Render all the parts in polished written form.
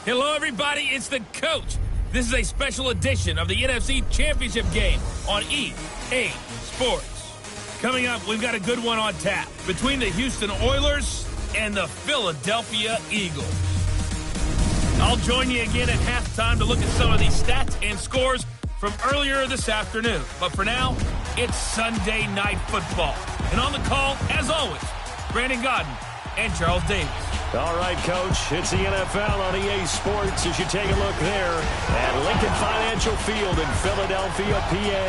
Hello, everybody. It's the coach. This is a special edition of the NFC Championship game on EA Sports. Coming up, we've got a good one on tap between the Houston Oilers and the Philadelphia Eagles. I'll join you again at halftime to look at some of these stats and scores from earlier this afternoon. But for now, it's Sunday Night Football. And on the call, as always, Brandon Godden and Charles Davis. All right, Coach, it's the NFL on EA Sports as you take a look there at Lincoln Financial Field in Philadelphia, PA.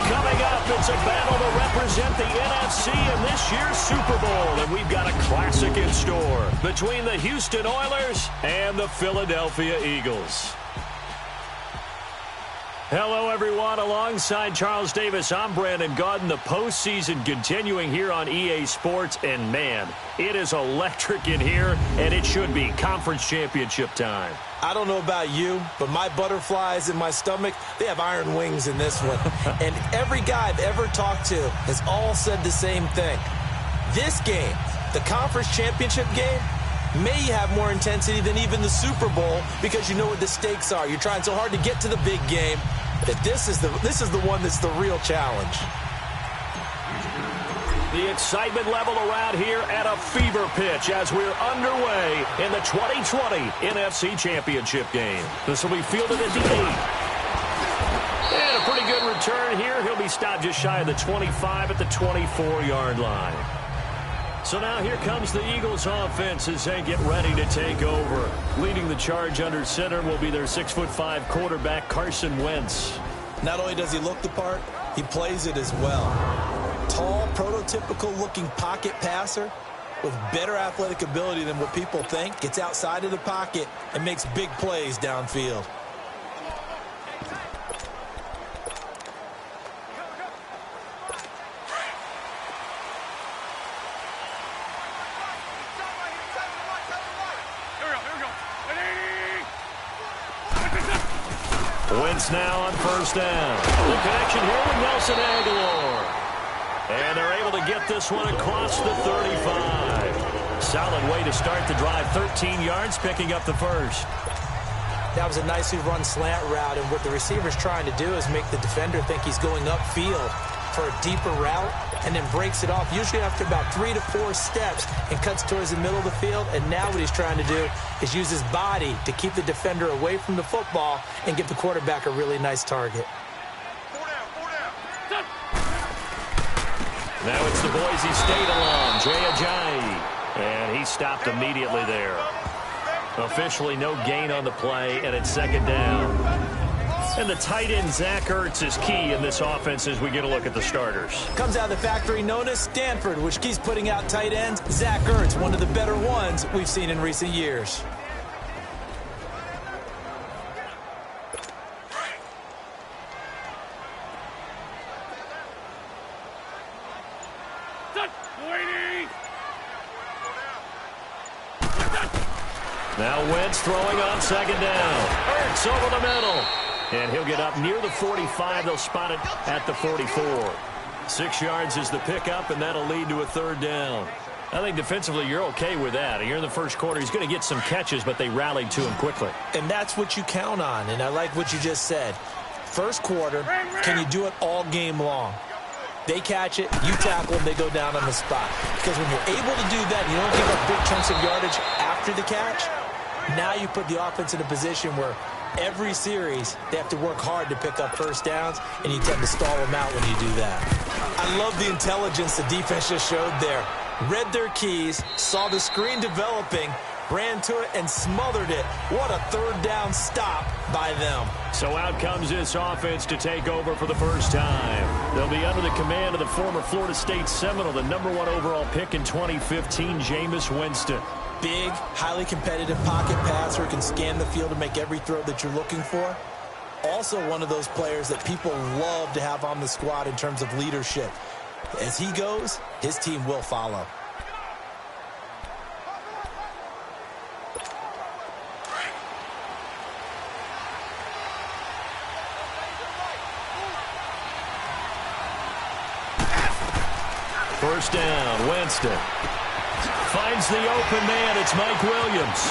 Coming up, it's a battle to represent the NFC in this year's Super Bowl, and we've got a classic in store between the Houston Oilers and the Philadelphia Eagles. Hello, everyone. Alongside Charles Davis, I'm Brandon Godden. The postseason continuing here on EA Sports, and man, it is electric in here, and it should be conference championship time. I don't know about you, but my butterflies in my stomach, they have iron wings in this one. And every guy I've ever talked to has all said the same thing. This game, the conference championship game, may have more intensity than even the Super Bowl because you know what the stakes are. You're trying so hard to get to the big game that this is the one that's the real challenge. The excitement level around here at a fever pitch as we're underway in the 2020 NFC Championship game. This will be fielded at the 8. And a pretty good return here. He'll be stopped just shy of the 25 at the 24-yard line. So now here comes the Eagles offense as they get ready to take over. Leading the charge under center will be their 6'5" quarterback, Carson Wentz. Not only does he look the part, he plays it as well. Tall, prototypical-looking pocket passer with better athletic ability than what people think. Gets outside of the pocket and makes big plays downfield. Wentz now on first down. The connection here with Nelson Aguilar. And they're able to get this one across the 35. Solid way to start the drive. 13 yards, picking up the first. That was a nicely run slant route, and what the receiver's trying to do is make the defender think he's going upfield for a deeper route, and then breaks it off, usually after about 3 to 4 steps, and cuts towards the middle of the field. And now what he's trying to do is use his body to keep the defender away from the football and give the quarterback a really nice target. Now it's the Boise State alum, Jay Ajayi, and he stopped immediately there. Officially no gain on the play, and it's second down. And the tight end, Zach Ertz, is key in this offense as we get a look at the starters. Comes out of the factory known as Stanford, which keeps putting out tight ends. Zach Ertz, one of the better ones we've seen in recent years. Now Wentz throwing on second down. Ertz over the middle. And he'll get up near the 45. They'll spot it at the 44. 6 yards is the pickup, and that'll lead to a third down. I think defensively you're okay with that. You're in the first quarter. He's going to get some catches, but they rallied to him quickly. And that's what you count on, and I like what you just said. First quarter, can you do it all game long? They catch it, you tackle them, they go down on the spot. Because when you're able to do that, you don't give up big chunks of yardage after the catch. Now you put the offense in a position where every series they have to work hard to pick up first downs, and you tend to stall them out when you do that. I love the intelligence the defense just showed there. Read their keys, saw the screen developing, ran to it, and smothered it. What a third down stop by them. So out comes this offense to take over for the first time. They'll be under the command of the former Florida State Seminole, the #1 overall pick in 2015, Jameis Winston. Big, highly competitive pocket passer who can scan the field to make every throw that you're looking for. Also one of those players that people love to have on the squad in terms of leadership. As he goes, his team will follow. First down, Winston. Finds the open man. It's Mike Williams.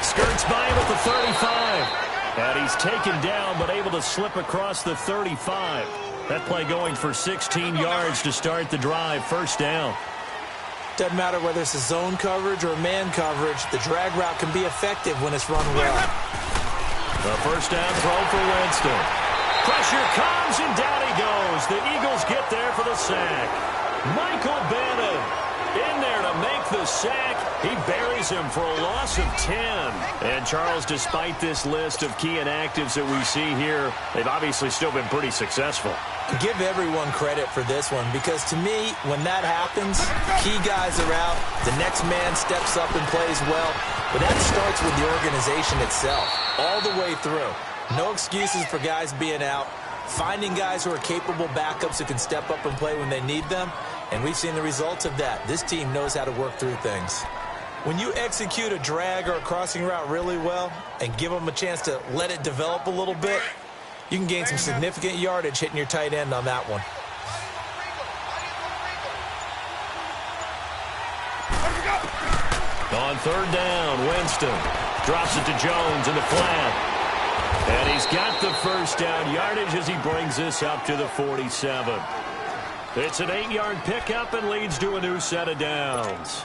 Skirts by him at the 35. And he's taken down, but able to slip across the 35. That play going for 16 yards to start the drive. First down. Doesn't matter whether it's a zone coverage or man coverage, the drag route can be effective when it's run well. The first down throw for Winston. Pressure comes, and down he goes. The Eagles get there for the sack. Michael Bannon in there to make the sack. He buries him for a loss of 10. And, Charles, despite this list of key inactives that we see here, they've obviously still been pretty successful. Give everyone credit for this one, because to me, when that happens, key guys are out, the next man steps up and plays well, but that starts with the organization itself, all the way through. No excuses for guys being out, finding guys who are capable backups who can step up and play when they need them, and we've seen the results of that. This team knows how to work through things. When you execute a drag or a crossing route really well and give them a chance to let it develop a little bit, you can gain some significant yardage hitting your tight end on that one. On third down, Winston drops it to Jones in the flat. And he's got the first down yardage as he brings this up to the 47. It's an 8-yard pickup and leads to a new set of downs.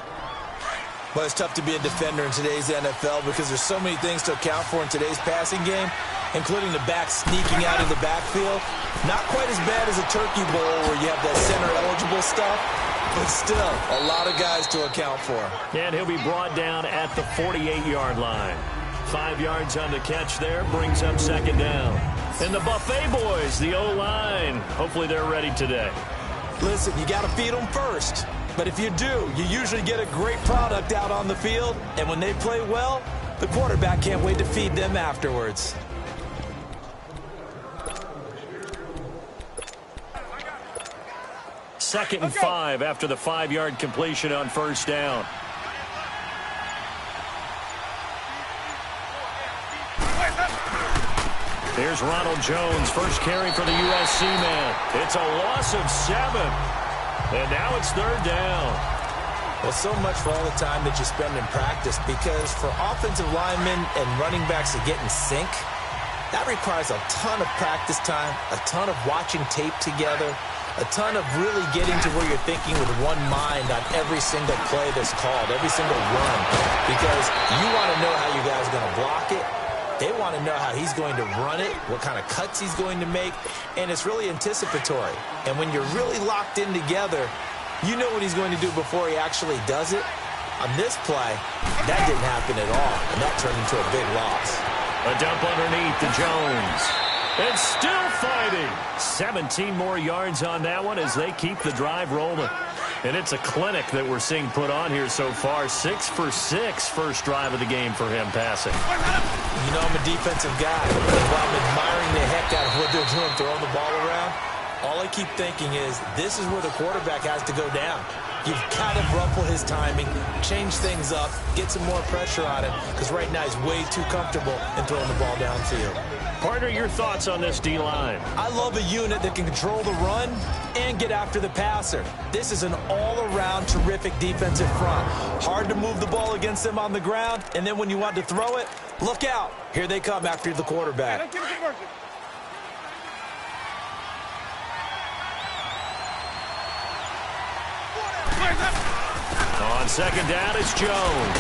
Well, it's tough to be a defender in today's NFL because there's so many things to account for in today's passing game, including the back sneaking out of the backfield. Not quite as bad as a turkey bowl where you have that center-eligible stuff, but still a lot of guys to account for. And he'll be brought down at the 48-yard line. 5 yards on the catch there, brings up second down. And the Buffet boys, the O-line, hopefully they're ready today. Listen, you got to feed them first. But if you do, you usually get a great product out on the field. And when they play well, the quarterback can't wait to feed them afterwards. Second and 5 after the 5-yard completion on first down. Here's Ronald Jones, first carry for the USC man. It's a loss of 7. And now it's third down. Well, so much for all the time that you spend in practice, because for offensive linemen and running backs to get in sync, that requires a ton of practice time, a ton of watching tape together, a ton of really getting to where you're thinking with one mind on every single play that's called, every single run, because you want to know how you guys are going to block it. They want to know how he's going to run it, what kind of cuts he's going to make, and it's really anticipatory. And when you're really locked in together, you know what he's going to do before he actually does it. On this play, that didn't happen at all, and that turned into a big loss. A dump underneath to Jones. And still fighting. 17 more yards on that one as they keep the drive rolling. And it's a clinic that we're seeing put on here so far. 6 for 6 first drive of the game for him passing. You know, I'm a defensive guy. And while I'm admiring the heck out of what they're doing, throwing the ball around, all I keep thinking is this is where the quarterback has to go down. You've got to ruffle his timing, change things up, get some more pressure on him, because right now he's way too comfortable in throwing the ball downfield. Partner, your thoughts on this D-line? I love a unit that can control the run and get after the passer. This is an all-around terrific defensive front. Hard to move the ball against them on the ground, and then when you want to throw it, look out. Here they come after the quarterback. On second down, it's Jones.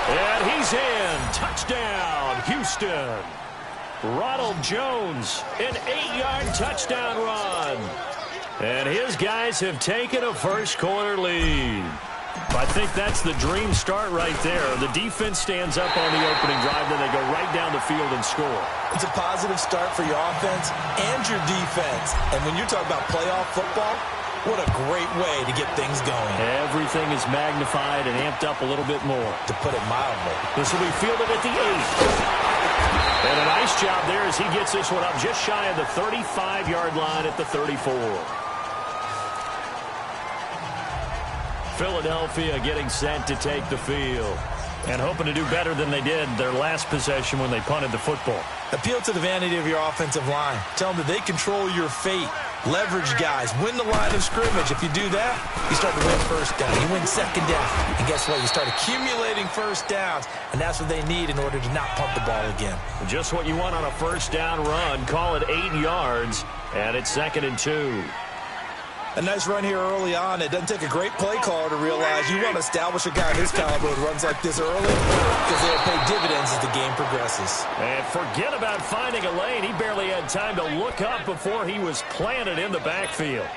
And he's in. Touchdown, Houston. Ronald Jones, an 8-yard touchdown run. And his guys have taken a first-quarter lead. I think that's the dream start right there. The defense stands up on the opening drive, then they go right down the field and score. It's a positive start for your offense and your defense. And when you talk about playoff football, what a great way to get things going. Everything is magnified and amped up a little bit more. To put it mildly. This will be fielded at the 8. And a nice job there as he gets this one up just shy of the 35-yard line at the 34. Philadelphia getting set to take the field and hoping to do better than they did their last possession when they punted the football. Appeal to the vanity of your offensive line. Tell them that they control your fate. leverage guys, win the line of scrimmage. If you do that, you start to win first down. You win second down. And guess what? You start accumulating first downs, and that's what they need in order to not punt the ball again. Just what you want on a first down run. Call it 8 yards, and it's 2nd and 2. A nice run here early on. It doesn't take a great play caller to realize you want to establish a guy of his caliber who runs like this early because they'll pay dividends as the game progresses. And forget about finding a lane. He barely had time to look up before he was planted in the backfield.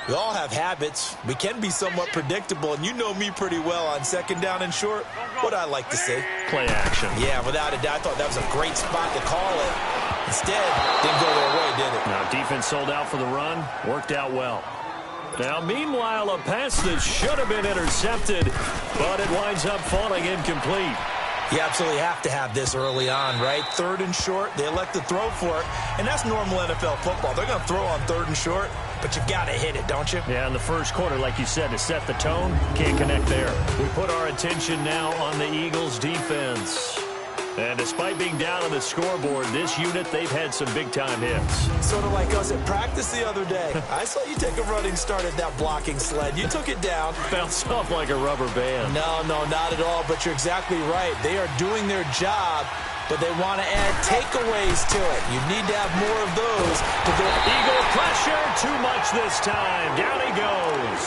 We all have habits. We can be somewhat predictable, and you know me pretty well on second down and short. What I like to say. Play action. Yeah, without a doubt. I thought that was a great spot to call it. Instead, didn't go their way, did it? Now, defense sold out for the run. Worked out well. Now, meanwhile, a pass that should have been intercepted, but it winds up falling incomplete. You absolutely have to have this early on, right? 3rd and short, they elect to throw for it, and that's normal NFL football. They're going to throw on 3rd and short, but you've got to hit it, don't you? Yeah, in the first quarter, like you said, to set the tone, can't connect there. We put our attention now on the Eagles' defense. And despite being down on the scoreboard, this unit, they've had some big-time hits. Sort of like us at practice the other day. I saw you take a running start at that blocking sled. You took it down. Bounced off like a rubber band. No, not at all, but you're exactly right. They are doing their job, but they want to add takeaways to it. You need to have more of those. Eagle pressure, too much this time. Down he goes.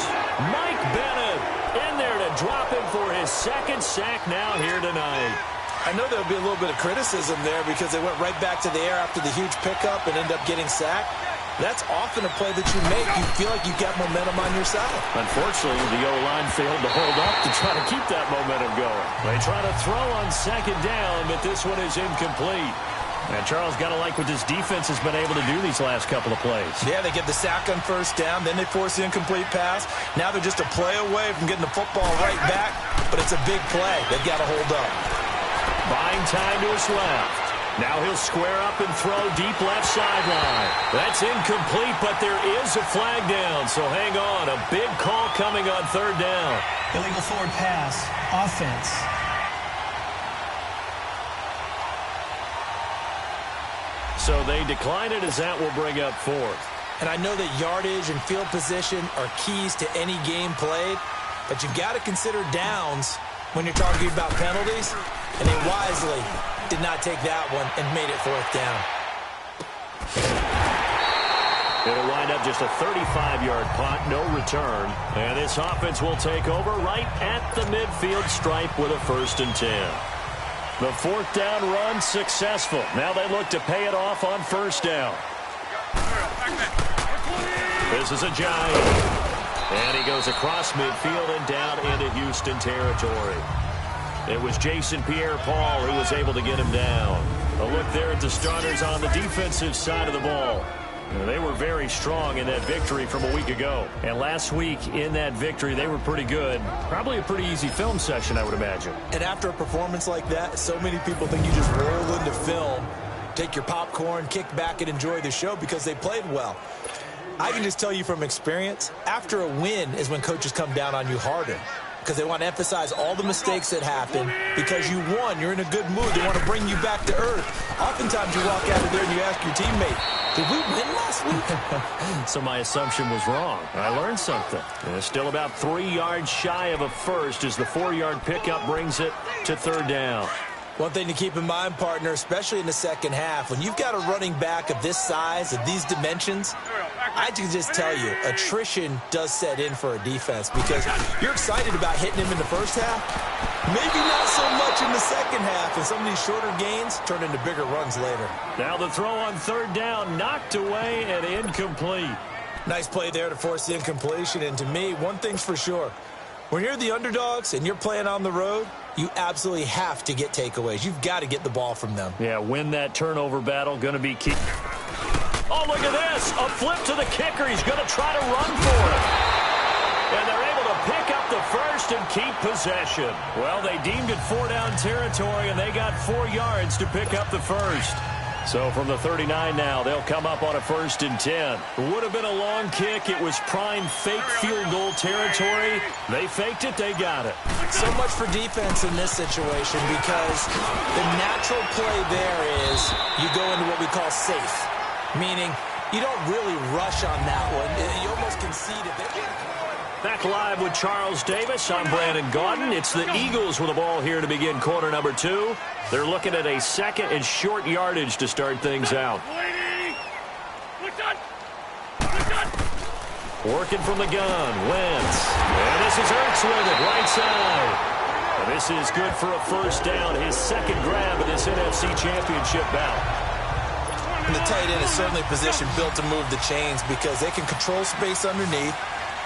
Mike Bennett in there to drop him for his 2nd sack now here tonight. I know there'll be a little bit of criticism there because they went right back to the air after the huge pickup and end up getting sacked. That's often a play that you make. You feel like you've got momentum on your side. Unfortunately, the O-line failed to hold up to try to keep that momentum going. They try to throw on 2nd down, but this one is incomplete. And Charles, got to like what this defense has been able to do these last couple of plays. Yeah, they get the sack on 1st down, then they force the incomplete pass. Now they're just a play away from getting the football right back, but it's a big play. They've got to hold up. Buying time to his left. Now he'll square up and throw deep left sideline. That's incomplete, but there is a flag down, so hang on. A big call coming on 3rd down. Illegal forward pass. Offense. So they decline it as that will bring up 4th. And I know that yardage and field position are keys to any game played, but you've got to consider downs when you're talking about penalties, and they wisely did not take that one and made it 4th down. It'll wind up just a 35-yard punt, no return. And this offense will take over right at the midfield stripe with a 1st and 10. The 4th down run successful. Now they look to pay it off on 1st down. This is a giant. And he goes across midfield and down into Houston territory. It was Jason Pierre-Paul who was able to get him down. A look there at the starters on the defensive side of the ball. They were very strong in that victory from a week ago. And last week in that victory, they were pretty good. Probably a pretty easy film session, I would imagine. And after a performance like that, so many people think you just roll into film, take your popcorn, kick back, and enjoy the show because they played well. I can just tell you from experience, after a win is when coaches come down on you harder because they want to emphasize all the mistakes that happen. Because you won, you're in a good mood. They want to bring you back to earth. Oftentimes you walk out of there and you ask your teammate, did we win last week? So my assumption was wrong. I learned something. And it's still about 3 yards shy of a 1st as the 4-yard pickup brings it to 3rd down. One thing to keep in mind, partner, especially in the second half, when you've got a running back of this size, of these dimensions, I can just tell you, attrition does set in for a defense because you're excited about hitting him in the first half. Maybe not so much in the second half, and some of these shorter gains turn into bigger runs later. Now the throw on 3rd down, knocked away and incomplete. Nice play there to force the incompletion, and to me, one thing's for sure. When you're the underdogs and you're playing on the road, you absolutely have to get takeaways. You've got to get the ball from them. Yeah, win that turnover battle, going to be key. Oh, look at this. A flip to the kicker. He's going to try to run for it. And they're able to pick up the 1st and keep possession. Well, they deemed it 4-down territory, and they got 4 yards to pick up the 1st. So from the 39 now, they'll come up on a 1st and 10. Would have been a long kick. It was prime fake field goal territory. They faked it. They got it. So much for defense in this situation because the natural play there is you go into what we call safe, meaning you don't really rush on that one. You almost concede it. Back live with Charles Davis. I'm Brandon Gaudin. It's the Eagles with the ball here to begin quarter number 2. They're looking at a second and short yardage to start things out. Working from the gun, Wentz. And this is Ertz with it, right side. And this is good for a first down, his second grab in this NFC Championship bout. And the tight end is certainly a position built to move the chains because they can control space underneath.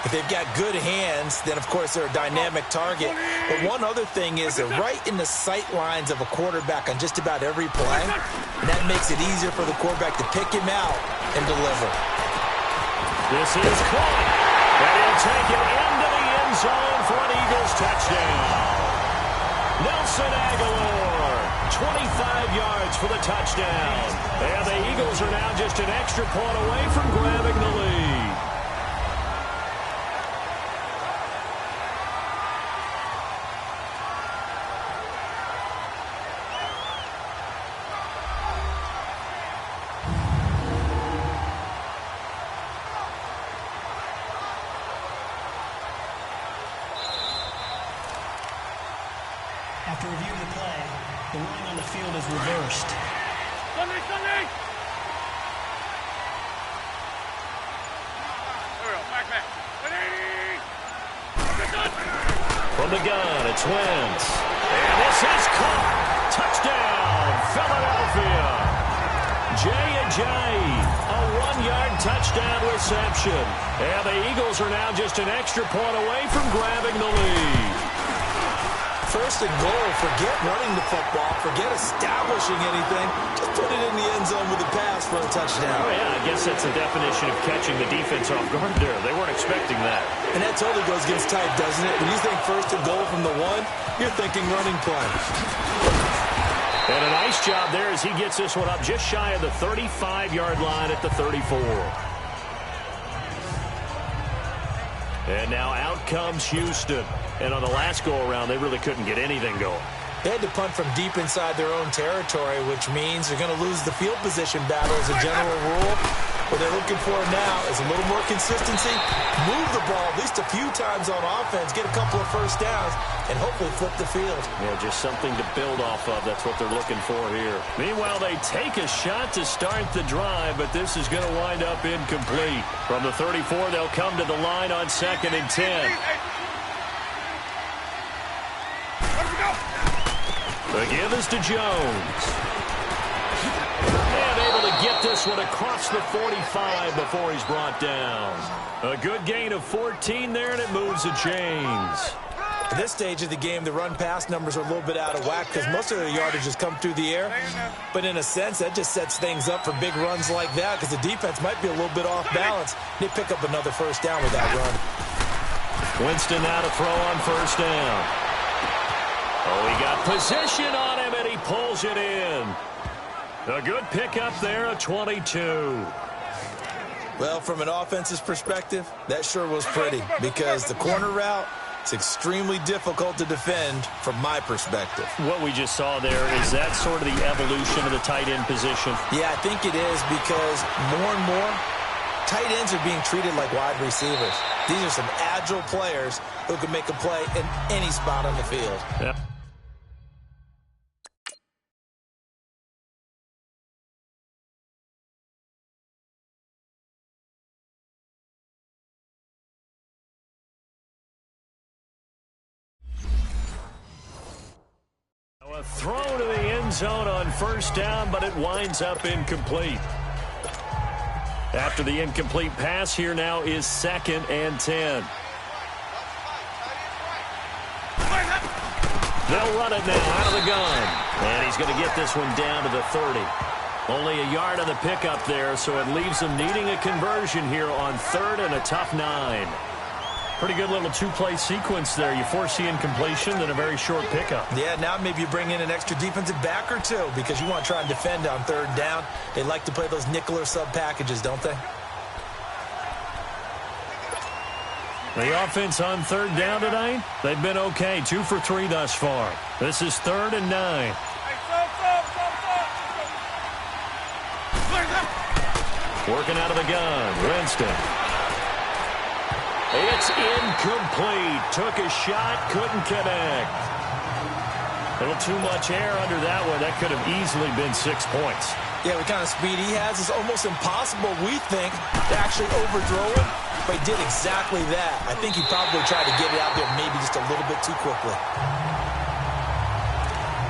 If they've got good hands, then, of course, they're a dynamic target. But one other thing is they're right in the sight lines of a quarterback on just about every play. And that makes it easier for the quarterback to pick him out and deliver. This is caught. And he'll take it into the end zone for an Eagles touchdown. Nelson Aguilar, 25 yards for the touchdown. And the Eagles are now just an extra point away from grabbing the lead. After reviewing the play, the ruling on the field is reversed. Sunday! From the gun, it's Wentz. And this is caught. Touchdown, Philadelphia. J.J., a 1-yard touchdown reception. And the Eagles are now just an extra point away from grabbing the lead. First and goal, forget running the football, forget establishing anything. Just put it in the end zone with a pass for a touchdown. Oh, yeah, I guess that's the definition of catching the defense off guard there. They weren't expecting that. And that totally goes against type, doesn't it? When you think first and goal from the 1, you're thinking running play. And a nice job there as he gets this one up just shy of the 35-yard line at the 34. And now out comes Houston. And on the last go-around, they really couldn't get anything going. They had to punt from deep inside their own territory, which means they're going to lose the field position battle as a general rule. What they're looking for now is a little more consistency, move the ball at least a few times on offense, get a couple of first downs, and hopefully flip the field. Yeah, just something to build off of. That's what they're looking for here. Meanwhile, they take a shot to start the drive, but this is going to wind up incomplete. From the 34, they'll come to the line on 2nd and 10. The give is to Jones. And able to get this one across the 45 before he's brought down. A good gain of 14 there, and it moves the chains. At this stage of the game, the run-pass numbers are a little bit out of whack because most of their yardage has come through the air. But in a sense, that just sets things up for big runs like that because the defense might be a little bit off balance. They pick up another first down with that run. Winston now to throw on first down. Oh, he got position on him, and he pulls it in. A good pickup there, a 22. Well, from an offense's perspective, that sure was pretty because the corner route, it's extremely difficult to defend from my perspective. What we just saw there, is that sort of the evolution of the tight end position? Yeah, I think it is because more and more, tight ends are being treated like wide receivers. These are some agile players who can make a play in any spot on the field. Yep. A throw to the end zone on first down, but it winds up incomplete. After the incomplete pass, here now is 2nd and 10. They'll run it now out of the gun. And he's going to get this one down to the 30. Only a yard on the pickup there, so it leaves them needing a conversion here on 3rd and a tough 9. Pretty good little two-play sequence there. You force the incompletion, then a very short pickup. Yeah, now maybe you bring in an extra defensive back or two because you want to try and defend on 3rd down. They like to play those nickel or sub packages, don't they? The offense on 3rd down tonight, they've been okay. 2 for 3 thus far. This is 3rd and 9. Working out of the gun, Winston. It's incomplete. Took a shot, couldn't connect. A little too much air under that one. That could have easily been 6 points. Yeah, the kind of speed he has is almost impossible, we think, to actually overthrow him. But he did exactly that. I think he probably tried to get it out there maybe just a little bit too quickly.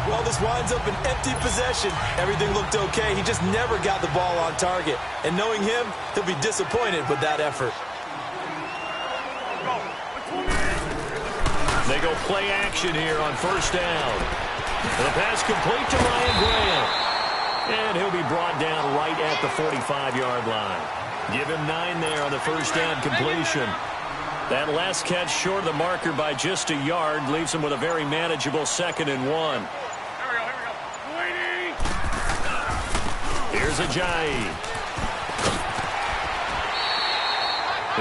Well, this winds up an empty possession. Everything looked okay. He just never got the ball on target. And knowing him, he'll be disappointed with that effort. They go play action here on first down. The pass complete to Ryan Graham. And he'll be brought down right at the 45-yard line. Give him 9 there on the first down completion. That last catch short of the marker by just a yard leaves him with a very manageable 2nd and 1. Here's Ajayi.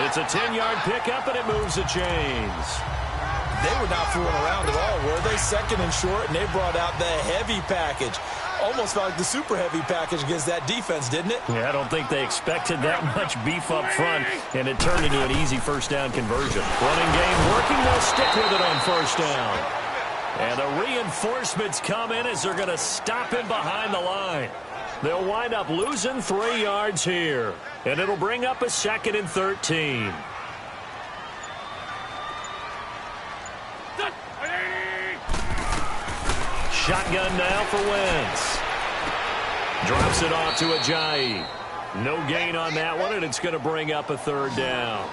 It's a 10-yard pickup, and it moves the chains. They were not fooling around at all, were they? 2nd and short, and they brought out the heavy package. Almost felt like the super heavy package against that defense, didn't it? Yeah, I don't think they expected that much beef up front, and it turned into an easy first down conversion. Running game working. They'll stick with it on first down. And the reinforcements come in as they're going to stop him behind the line. They'll wind up losing 3 yards here, and it'll bring up a 2nd and 13. Shotgun now for Wentz. Drops it off to Ajayi. No gain on that one, and it's going to bring up a 3rd down.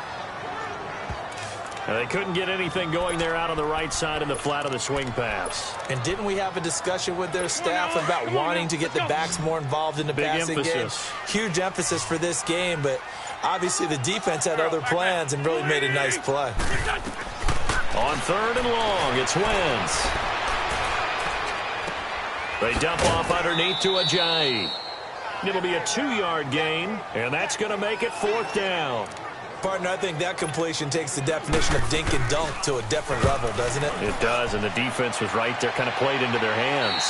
And they couldn't get anything going there out on the right side in the flat of the swing pass. And didn't we have a discussion with their staff about wanting to get the backs more involved in the passing game? Huge emphasis for this game, but obviously the defense had other plans and really made a nice play. On 3rd and long, it's Wentz. They dump off underneath to Ajayi. It'll be a 2-yard gain, and that's going to make it 4th down. Partner, I think that completion takes the definition of dink and dunk to a different level, doesn't it? It does, and the defense was right there, kind of played into their hands.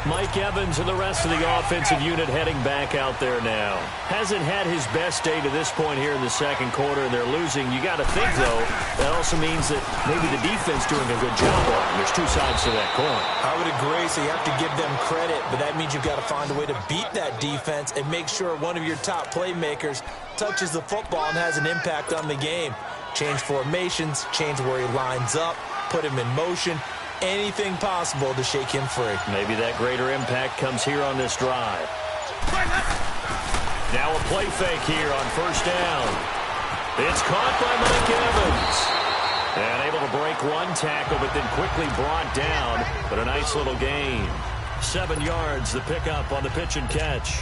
Mike Evans and the rest of the offensive unit heading back out there now. Hasn't had his best day to this point here in the 2nd quarter, and they're losing. You got to think, though, that also means that maybe the defense doing a good job on it. There's 2 sides to that coin. I would agree, so you have to give them credit, but that means you've got to find a way to beat that defense and make sure one of your top playmakers touches the football and has an impact on the game. Change formations, change where he lines up, put him in motion. Anything possible to shake him free. Maybe that greater impact comes here on this drive. Now a play fake here on first down. It's caught by Mike Evans. And able to break 1 tackle, but then quickly brought down. But a nice little gain. 7 yards, the pickup on the pitch and catch.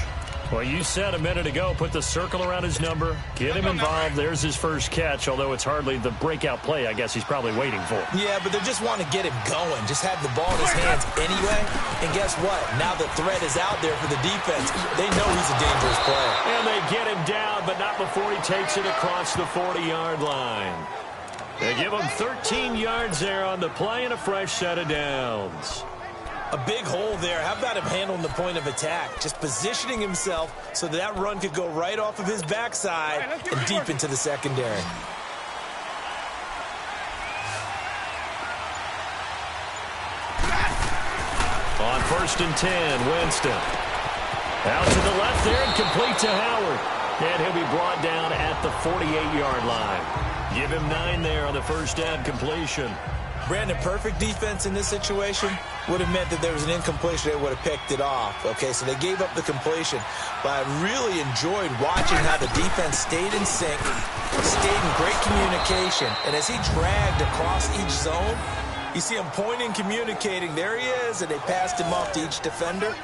Well, you said a minute ago, put the circle around his number, get him involved. There's his first catch, although it's hardly the breakout play I guess he's probably waiting for. Yeah, but they just want to get him going. Just have the ball in his hands anyway. And guess what? Now the threat is out there for the defense. They know he's a dangerous player. And they get him down, but not before he takes it across the 40-yard line. They give him 13 yards there on the play and a fresh set of downs. A big hole there. How about him handling the point of attack? Just positioning himself so that run could go right off of his backside and deep into the secondary. On 1st and 10, Winston. Out to the left there and complete to Howard. And he'll be brought down at the 48-yard line. Give him 9 there on the first down completion. Brandon, perfect defense in this situation would have meant that there was an incompletion. They would have picked it off. Okay, so they gave up the completion. But I really enjoyed watching how the defense stayed in sync, stayed in great communication. And as he dragged across each zone, you see him pointing, communicating. There he is, and they passed him off to each defender.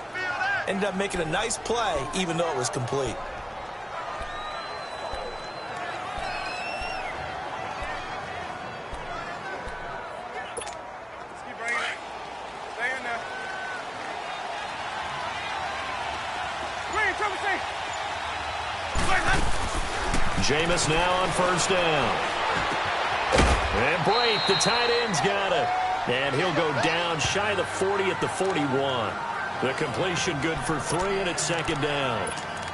Ended up making a nice play, even though it was complete. Jameis now on first down. And Blake, the tight end's got it. And he'll go down shy of the 40 at the 41. The completion good for 3, and it's second down.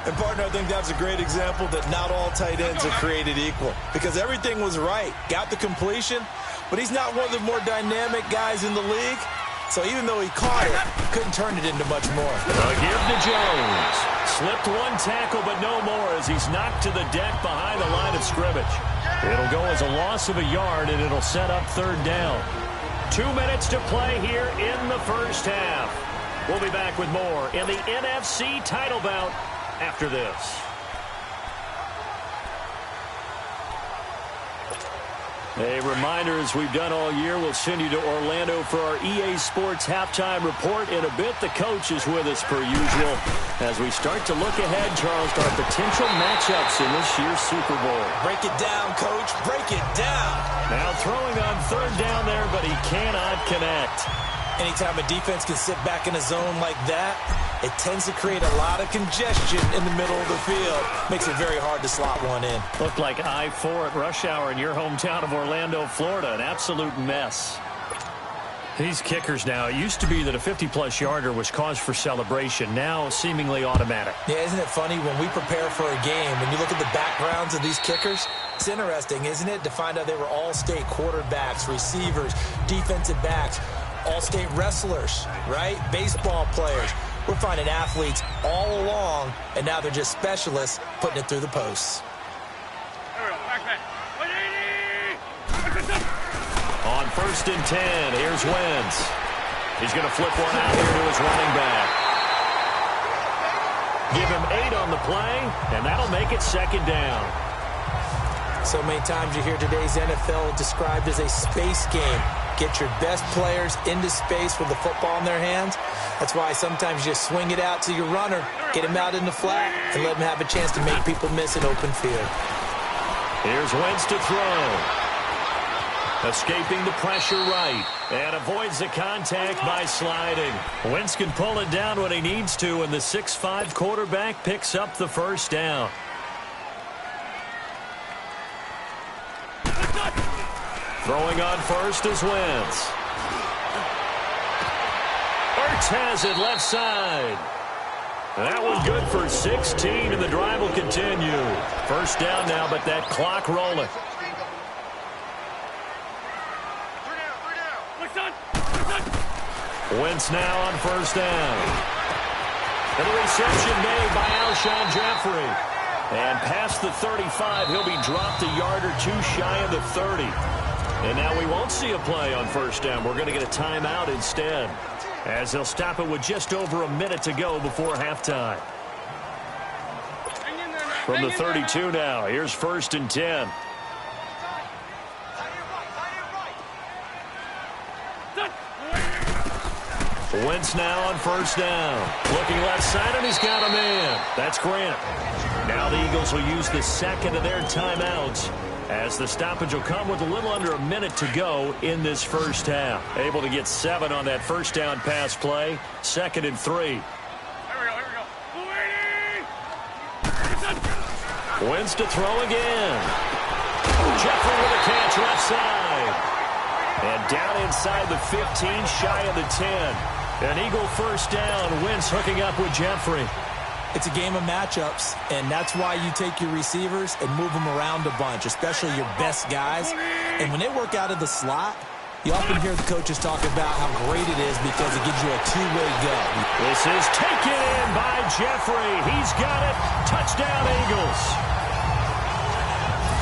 And, partner, I think that's a great example that not all tight ends are created equal, because everything was right. Got the completion, but he's not one of the more dynamic guys in the league. So even though he caught it, couldn't turn it into much more. A give to Jones. Slipped one tackle, but no more as he's knocked to the deck behind the line of scrimmage. It'll go as a loss of a yard, and it'll set up third down. 2 minutes to play here in the first half. We'll be back with more in the NFC title bout after this. A reminder, as we've done all year, we'll send you to Orlando for our EA Sports halftime report. In a bit, the coach is with us per usual as we start to look ahead, Charles, to our potential matchups in this year's Super Bowl. Break it down, Coach. Break it down. Now throwing on third down there, but he cannot connect. Anytime a defense can sit back in a zone like that, it tends to create a lot of congestion in the middle of the field. Makes it very hard to slot one in. Looked like I-4 at rush hour in your hometown of Orlando, Florida. An absolute mess. These kickers now, it used to be that a 50-plus yarder was cause for celebration. Now seemingly automatic. Yeah, isn't it funny when we prepare for a game, when you look at the backgrounds of these kickers, it's interesting, isn't it, to find out they were all-state quarterbacks, receivers, defensive backs, all-state wrestlers, right? Baseball players. We're finding athletes all along, and now they're just specialists putting it through the posts. On 1st and 10, here's Wentz. He's going to flip one out here to his running back. Give him 8 on the play, and that'll make it second down. So many times you hear today's NFL described as a space game. Get your best players into space with the football in their hands. That's why sometimes you just swing it out to your runner, get him out in the flat, and let him have a chance to make people miss an open field. Here's Wentz to throw. Escaping the pressure right, and avoids the contact by sliding. Wentz can pull it down when he needs to, and the 6'5" quarterback picks up the first down. Throwing on first is Wentz. Ertz has it left side. That one good for 16, and the drive will continue. First down now, but that clock rolling. Wentz now on first down. And the reception made by Alshon Jeffrey. And past the 35, he'll be dropped a yard or two shy of the 30. And now we won't see a play on first down. We're going to get a timeout instead, as they'll stop it with just over a minute to go before halftime. From the 32 now, here's 1st and 10. Wentz now on first down. Looking left side, and he's got a man. That's Grant. Now the Eagles will use the second of their timeouts, as the stoppage will come with a little under a minute to go in this first half. Able to get 7 on that first down pass play. 2nd and 3. Here we go. Wentz to throw again. Jeffrey with a catch left side. And down inside the 15, shy of the 10. An Eagle first down. Wentz hooking up with Jeffrey. It's a game of matchups, and that's why you take your receivers and move them around a bunch, especially your best guys. And when they work out of the slot, you often hear the coaches talk about how great it is because it gives you a two-way go. This is taken in by Jeffrey. He's got it. Touchdown, Eagles.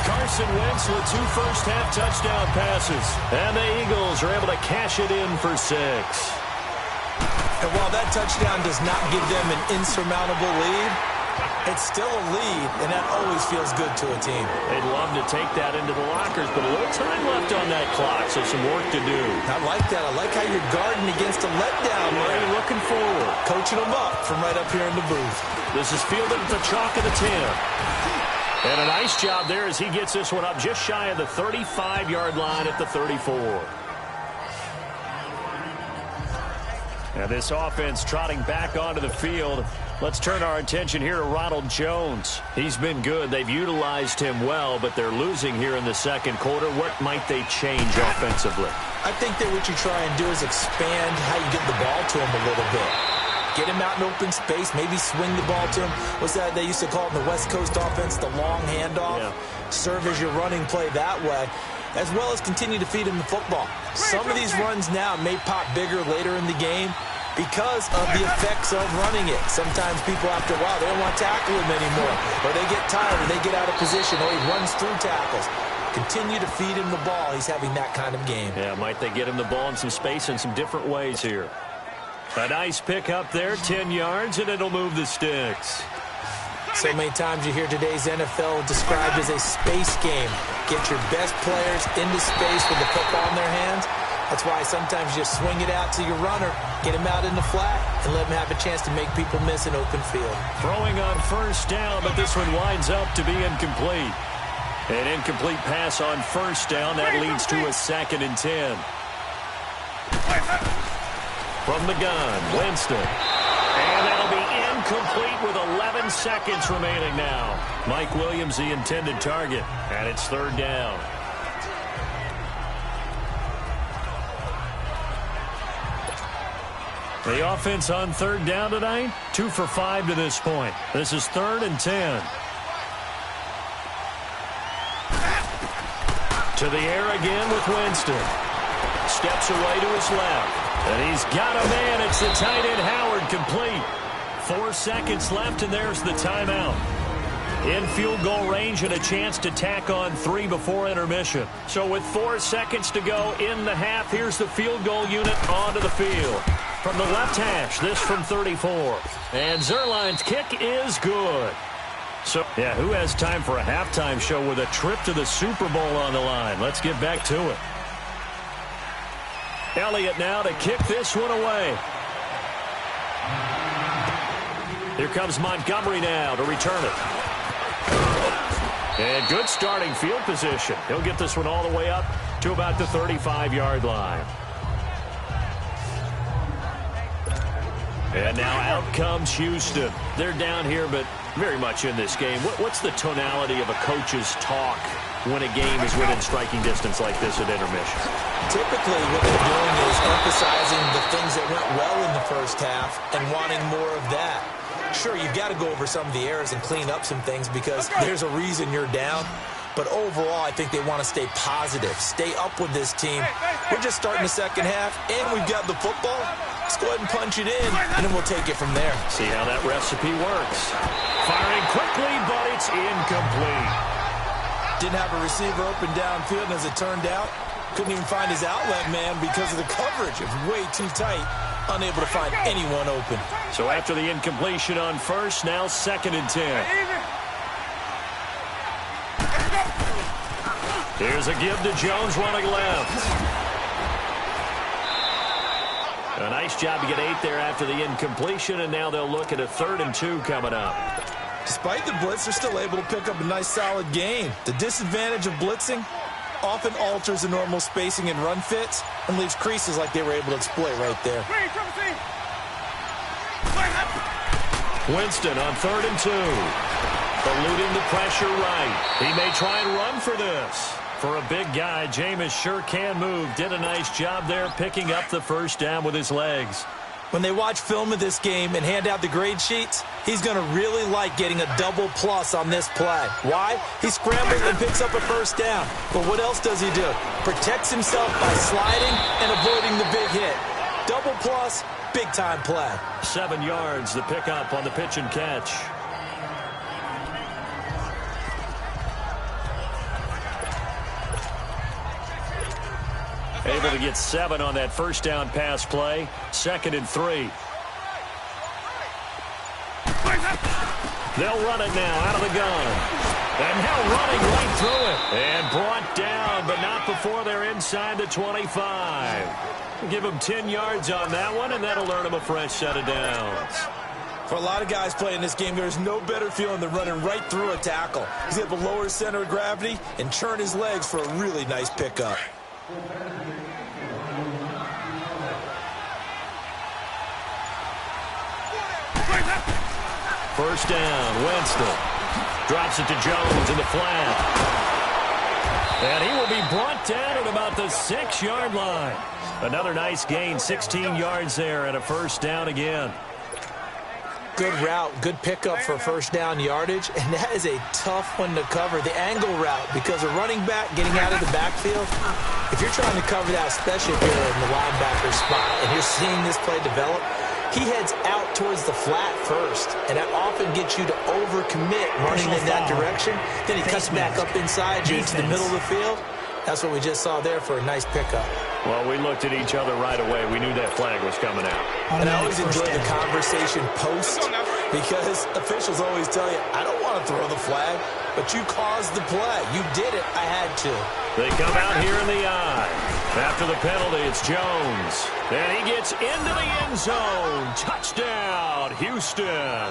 Carson Wentz with 2 first-half touchdown passes. And the Eagles are able to cash it in for 6. And while that touchdown does not give them an insurmountable lead, it's still a lead, and that always feels good to a team. They'd love to take that into the lockers, but a little time left on that clock, so some work to do. I like that. I like how you're guarding against a letdown. Murray looking forward. Coaching them up from right up here in the booth. This is fielded at the chalk of the 10. And a nice job there as he gets this one up just shy of the 35-yard line at the 34. Now this offense trotting back onto the field. Let's turn our attention here to Ronald Jones. He's been good. They've utilized him well, but they're losing here in the second quarter. What might they change offensively? I think that what you try and do is expand how you get the ball to him a little bit. Get him out in open space, maybe swing the ball to him. What's that they used to call it in the West Coast offense, the long handoff? Yeah. Serve as your running play that way, as well as continue to feed him the football. Some of these runs now may pop bigger later in the game because of the effects of running it. Sometimes people, after a while, they don't want to tackle him anymore, or they get tired, or they get out of position, or he runs through tackles. Continue to feed him the ball. He's having that kind of game. Yeah, might they get him the ball in some space in some different ways here. A nice pick up there, 10 yards, and it'll move the sticks. So many times you hear today's NFL described as a space game. Get your best players into space with the football in their hands. That's why sometimes you just swing it out to your runner, get him out in the flat, and let him have a chance to make people miss an open field. Throwing on first down, but this one winds up to be incomplete. An incomplete pass on first down. That leads to a 2nd and 10. From the gun, Winston. And that'll be incomplete with 11 seconds remaining now. Mike Williams, the intended target, and it's 3rd down. The offense on 3rd down tonight, 2 for 5 to this point. This is 3rd and 10. To the air again with Winston. Steps away to his left. And he's got a man. It's the tight end Howard, complete. 4 seconds left, and there's the timeout. In field goal range and a chance to tack on 3 before intermission. So with 4 seconds to go in the half, here's the field goal unit onto the field. From the left hash, this from 34. And Zerline's kick is good. So, yeah, who has time for a halftime show with a trip to the Super Bowl on the line? Let's get back to it. Elliott now to kick this one away. Here comes Montgomery now to return it. And good starting field position. He'll get this one all the way up to about the 35-yard line. And now out comes Houston. They're down here, but very much in this game. What's the tonality of a coach's talk when a game is within striking distance like this at intermission? Typically, what they're doing is emphasizing the things that went well in the first half and wanting more of that. Sure, you've got to go over some of the errors and clean up some things because there's a reason you're down. But overall, I think they want to stay positive, stay up with this team. We're just starting the second half, and we've got the football. Let's go ahead and punch it in, and then we'll take it from there. See how that recipe works. Firing quickly, but it's incomplete. Didn't have a receiver open downfield, and as it turned out, couldn't even find his outlet man because of the coverage. It was way too tight, unable to find anyone open. So after the incompletion on first, now 2nd and 10. Here's a give to Jones running left. A nice job to get 8 there after the incompletion, and now they'll look at a 3rd and 2 coming up. Despite the blitz, they're still able to pick up a nice solid gain. The disadvantage of blitzing often alters the normal spacing and run fits and leaves creases like they were able to exploit right there. Winston on 3rd and 2. Eluding the pressure right. He may try and run for this. For a big guy, Jameis sure can move. Did a nice job there picking up the first down with his legs. When they watch film of this game and hand out the grade sheets, he's going to really like getting a double plus on this play. Why? He scrambles and picks up a first down. But what else does he do? Protects himself by sliding and avoiding the big hit. Double plus, big-time play. 7 yards, the pickup on the pitch and catch. Able to get 7 on that first down pass play. 2nd and 3. They'll run it now out of the gun. And now running right through it. And brought down, but not before they're inside the 25. Give them 10 yards on that one, and that'll earn them a fresh set of downs. For a lot of guys playing this game, there's no better feeling than running right through a tackle. He's able to lower his center of gravity and turn his legs for a really nice pickup. First down, Winston. Drops it to Jones in the flat. And he will be brought down at about the 6-yard line. Another nice gain, 16 yards there, and a first down again. Good route, good pickup for first down yardage, and that is a tough one to cover, the angle route, because a running back getting out of the backfield, if you're trying to cover that, especially if you're in the linebacker spot and you're seeing this play develop, he heads out towards the flat first, and that often gets you to overcommit running in that direction. Then he cuts back up inside you to the middle of the field. That's what we just saw there for a nice pickup. Well, we looked at each other right away. We knew that flag was coming out. And I always enjoy the conversation post because officials always tell you, I don't want to throw the flag, but you caused the play. You did it. I had to. They come out here in the eye. After the penalty, it's Jones. And he gets into the end zone. Touchdown, Houston.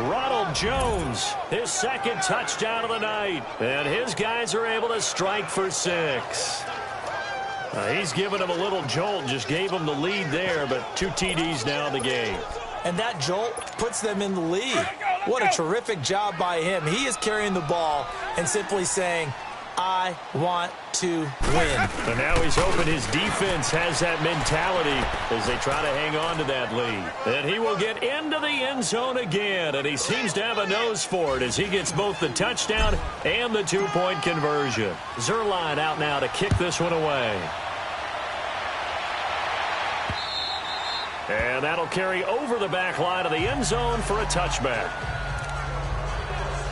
Ronald Jones, his second touchdown of the night. And his guys are able to strike for 6. He's given him a little jolt, just gave him the lead there, but 2 TDs now in the game. And that jolt puts them in the lead. What a terrific job by him. He is carrying the ball and simply saying, I want to win. And now he's hoping his defense has that mentality as they try to hang on to that lead. And he will get into the end zone again, and he seems to have a nose for it as he gets both the touchdown and the 2-point conversion. Zuerlein out now to kick this one away. And that'll carry over the back line of the end zone for a touchback.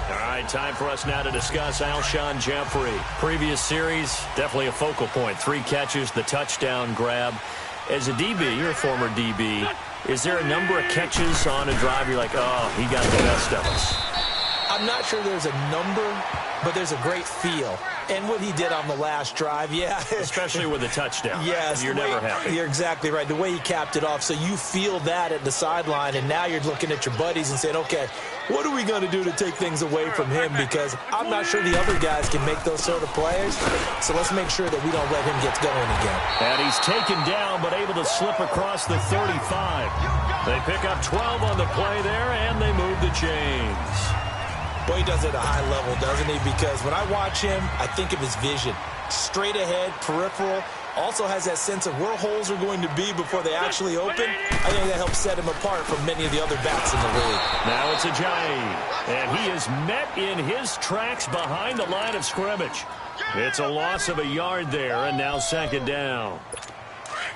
All right, time for us now to discuss Alshon Jeffrey. Previous series, definitely a focal point. 3 catches, the touchdown grab. As a DB, you're a former DB, is there a number of catches on a drive you're like, oh, he got the best of us? I'm not sure there's a number, but there's a great feel. And what he did on the last drive, yeah. Especially with a touchdown. Yes. You're never happy. You're exactly right. The way he capped it off, so you feel that at the sideline, and now you're looking at your buddies and saying, okay, what are we going to do to take things away from him? Because I'm not sure the other guys can make those sort of plays. So let's make sure that we don't let him get going again. And he's taken down, but able to slip across the 35. They pick up 12 on the play there, and they move the chains. Well, he does it at a high level, doesn't he? Because when I watch him, I think of his vision. Straight ahead, peripheral. Also has that sense of where holes are going to be before they actually open. I think that helps set him apart from many of the other backs in the league. Now it's Ajayi. And he is met in his tracks behind the line of scrimmage. It's a loss of a yard there, and now second down.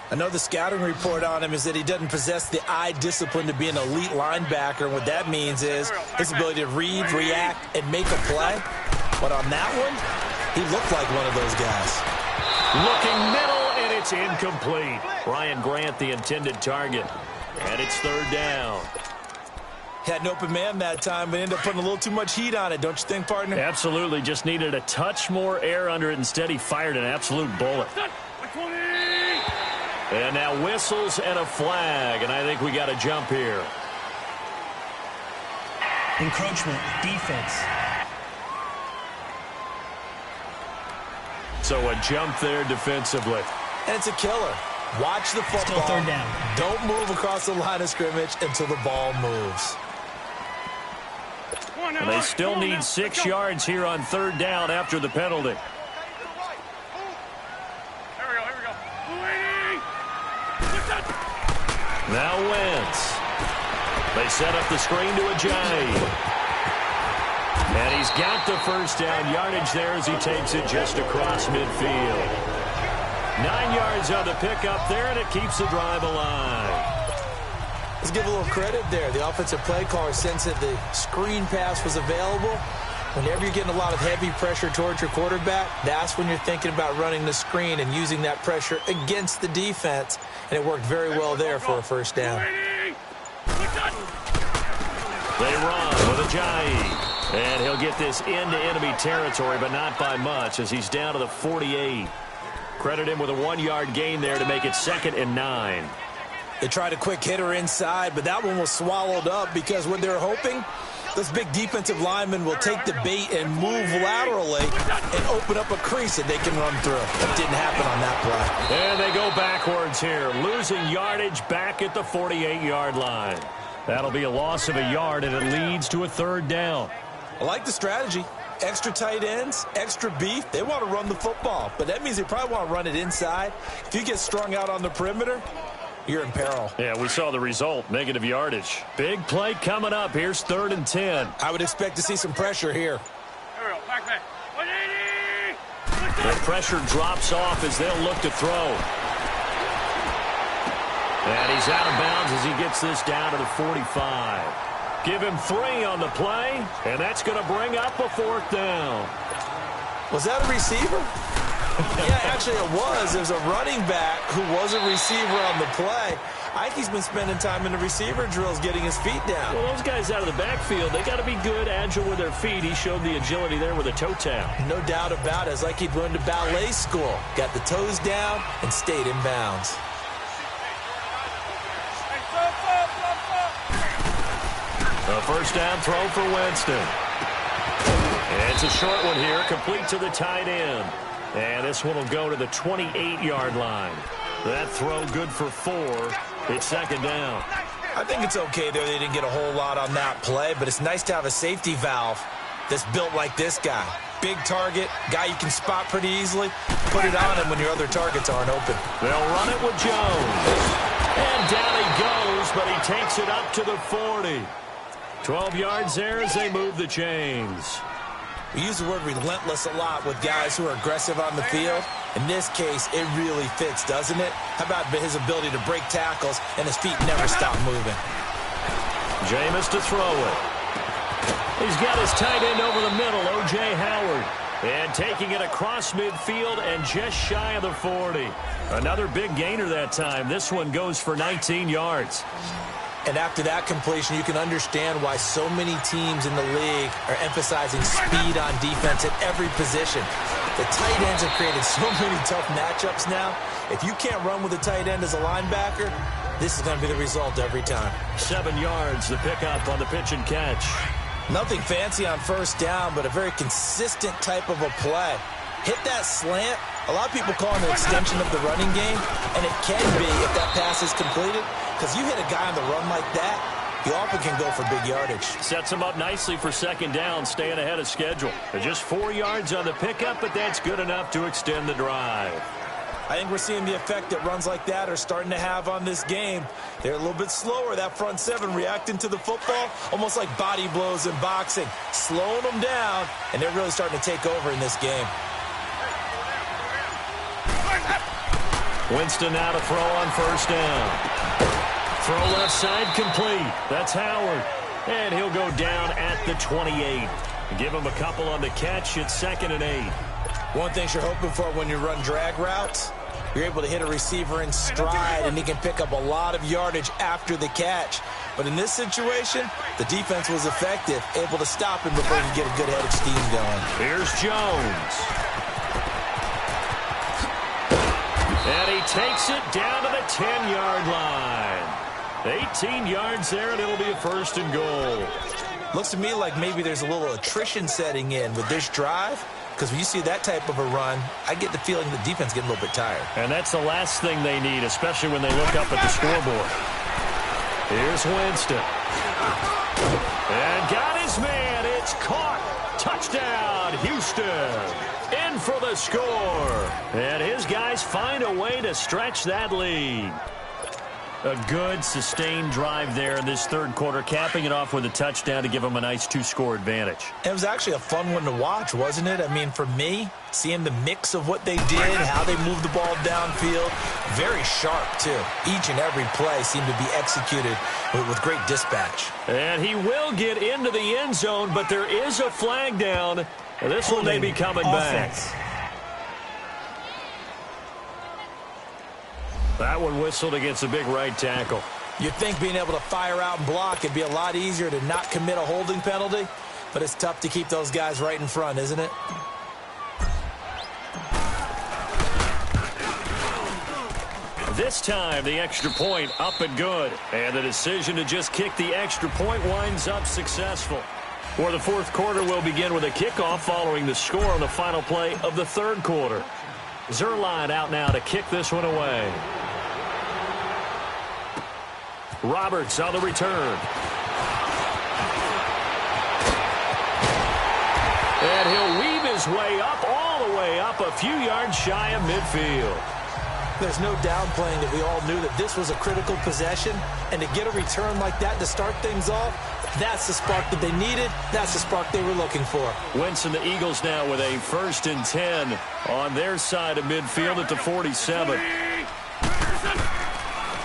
I know the scouting report on him is that he doesn't possess the eye discipline to be an elite linebacker. And what that means is his ability to read, react, and make a play. But on that one, he looked like one of those guys. Looking middle, and it's incomplete. Brian Grant, the intended target. And it's third down. Had an open man that time, but ended up putting a little too much heat on it, don't you think, partner? Absolutely. Just needed a touch more air under it. Instead, he fired an absolute bullet. And now whistles and a flag, and I think we got a jump here. Encroachment, defense. So a jump there defensively. And it's a killer. Watch the football. Still third down. Don't move across the line of scrimmage until the ball moves. And they still need 6 yards here on third down after the penalty. Now Wentz. They set up the screen to Ajayi. And he's got the first down yardage there as he takes it just across midfield. 9 yards on the pickup there, and it keeps the drive alive. Let's give a little credit there. The offensive play caller sensed that the screen pass was available. Whenever you're getting a lot of heavy pressure towards your quarterback, that's when you're thinking about running the screen and using that pressure against the defense. And it worked very well there for a first down. They run with Ajayi. And he'll get this into enemy territory, but not by much as he's down to the 48. Credit him with a 1-yard gain there to make it 2nd and 9. They tried a quick hitter inside, but that one was swallowed up because what they're hoping, this big defensive lineman will take the bait and move laterally and open up a crease that they can run through. That didn't happen on that play. And they go backwards here, losing yardage back at the 48-yard line. That'll be a loss of a yard, and it leads to a third down. I like the strategy. Extra tight ends, extra beef, they want to run the football. But that means they probably want to run it inside. If you get strung out on the perimeter, you're in peril. Yeah, we saw the result, negative yardage. Big play coming up. Here's 3rd and 10. I would expect to see some pressure here. Back. 180. The pressure drops off as they'll look to throw. And he's out of bounds as he gets this down to the 45. Give him 3 on the play, and that's going to bring up a 4th down. Was that a receiver? Yeah, actually it was. There's a running back who was a receiver on the play. I think he's been spending time in the receiver drills getting his feet down. Well, those guys out of the backfield, they got to be good, agile with their feet. He showed the agility there with a toe tap. No doubt about it. It's like he'd went to ballet school. Got the toes down and stayed in bounds. A 1st down throw for Winston. And it's a short one here, complete to the tight end. And this one will go to the 28-yard line. That throw good for 4. It's 2nd down. I think it's okay there. They didn't get a whole lot on that play, but it's nice to have a safety valve that's built like this guy. Big target, guy you can spot pretty easily. Put it on him when your other targets aren't open. They'll run it with Jones. And down he goes, but he takes it up to the 40. 12 yards there as they move the chains. We use the word relentless a lot with guys who are aggressive on the field. In this case, it really fits, doesn't it? How about his ability to break tackles and his feet never stop moving? Jameis to throw it. He's got his tight end over the middle, O.J. Howard. And taking it across midfield and just shy of the 40. Another big gainer that time. This one goes for 19 yards. And after that completion, you can understand why so many teams in the league are emphasizing speed on defense at every position. The tight ends have created so many tough matchups now. If you can't run with a tight end as a linebacker, this is going to be the result every time. 7 yards, the pickup on the pitch and catch. Nothing fancy on 1st down, but a very consistent type of a play. Hit that slant. A lot of people call it an extension of the running game, and it can be if that pass is completed, because you hit a guy on the run like that, you often can go for big yardage. Sets him up nicely for 2nd down, staying ahead of schedule. They're just 4 yards on the pickup, but that's good enough to extend the drive. I think we're seeing the effect that runs like that are starting to have on this game. They're a little bit slower, that front 7, reacting to the football, almost like body blows in boxing, slowing them down, and they're really starting to take over in this game. Winston now to throw on 1st down. Throw left side complete. That's Howard. And he'll go down at the 28. Give him a couple on the catch. It's 2nd and 8. One thing you're hoping for when you run drag routes, you're able to hit a receiver in stride, and he can pick up a lot of yardage after the catch. But in this situation, the defense was effective, able to stop him before he could get a good head of steam going. Here's Jones. And he takes it down to the 10-yard line. 18 yards there, and it'll be a 1st and goal. Looks to me like maybe there's a little attrition setting in with this drive, because when you see that type of a run, I get the feeling the defense getting a little bit tired. And that's the last thing they need, especially when they look up at the scoreboard. Here's Winston. And got his man. It's caught. Touchdown, Houston. In for the score. And his guys find a way to stretch that lead. A good, sustained drive there in this 3rd quarter, capping it off with a touchdown to give them a nice 2-score advantage. It was actually a fun one to watch, wasn't it? I mean, for me, seeing the mix of what they did, how they moved the ball downfield, very sharp, too. Each and every play seemed to be executed with great dispatch. And he will get into the end zone, but there is a flag down. This one may be coming back. That one whistled against a big right tackle. You'd think being able to fire out and block it'd be a lot easier to not commit a holding penalty, but it's tough to keep those guys right in front, isn't it? This time, the extra point up and good. And the decision to just kick the extra point winds up successful. For the 4th quarter, will begin with a kickoff following the score on the final play of the 3rd quarter. Zerline out now to kick this one away. Roberts on the return. And he'll weave his way up, all the way up, a few yards shy of midfield. There's no downplaying that we all knew that this was a critical possession, and to get a return like that to start things off, that's the spark that they needed. That's the spark they were looking for. Wentz and the Eagles now with a 1st and 10 on their side of midfield at the 47.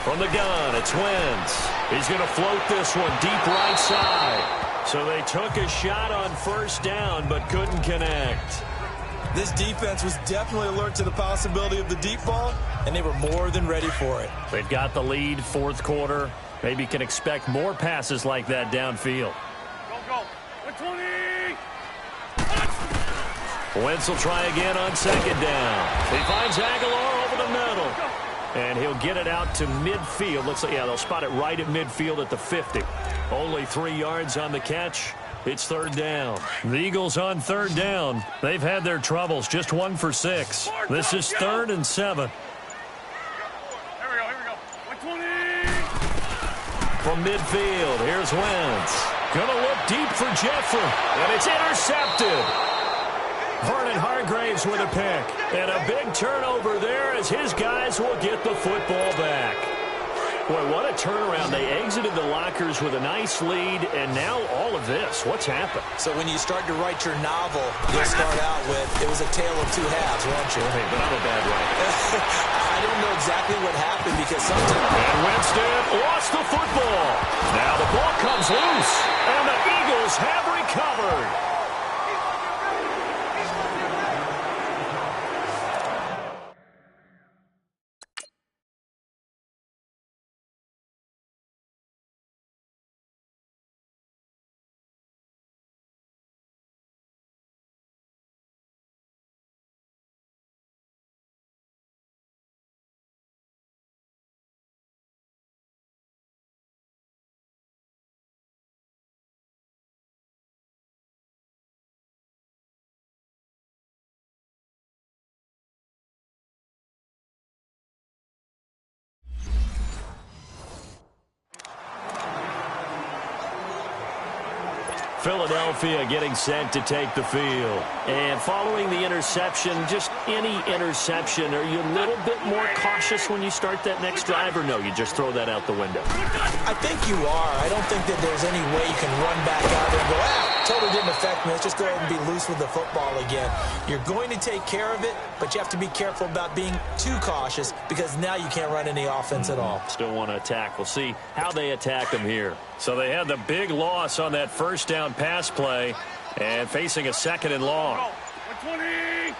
From the gun, it's Wentz. He's going to float this one deep right side. So they took a shot on 1st down, but couldn't connect. This defense was definitely alert to the possibility of the deep ball, and they were more than ready for it. They've got the lead, 4th quarter. Maybe can expect more passes like that downfield. Go. 120. Wentz will try again on 2nd down. He finds Aguilar over the middle. And he'll get it out to midfield. Looks like, yeah, they'll spot it right at midfield at the 50. Only 3 yards on the catch. It's 3rd down. The Eagles on 3rd down. They've had their troubles. Just 1 for 6. This is 3rd and 7. Here we go. 120. From midfield, here's Wentz. Gonna look deep for Jeffrey. And it's intercepted. Vernon Hargraves with a pick. And a big turnover there as his guys will get the football back. Boy, what a turnaround. They exited the lockers with a nice lead, and now all of this. What's happened? So when you start to write your novel, you'll start out with, it was a tale of 2 halves, won't you? Hey, but I'm a bad writer. I don't know exactly what happened because sometimes... And Winston lost the football. Now the ball comes loose, and the Eagles have recovered. Philadelphia getting set to take the field. And following the interception, just any interception, are you a little bit more cautious when you start that next drive, or no, you just throw that out the window? I think you are. I don't think that there's any way you can run back out there and go, totally didn't affect me. Let's just go ahead and be loose with the football again. You're going to take care of it, but you have to be careful about being too cautious because now you can't run any offense at all. Still want to attack. We'll see how they attack them here. So they had the big loss on that 1st down pass play and facing a 2nd and long. 120.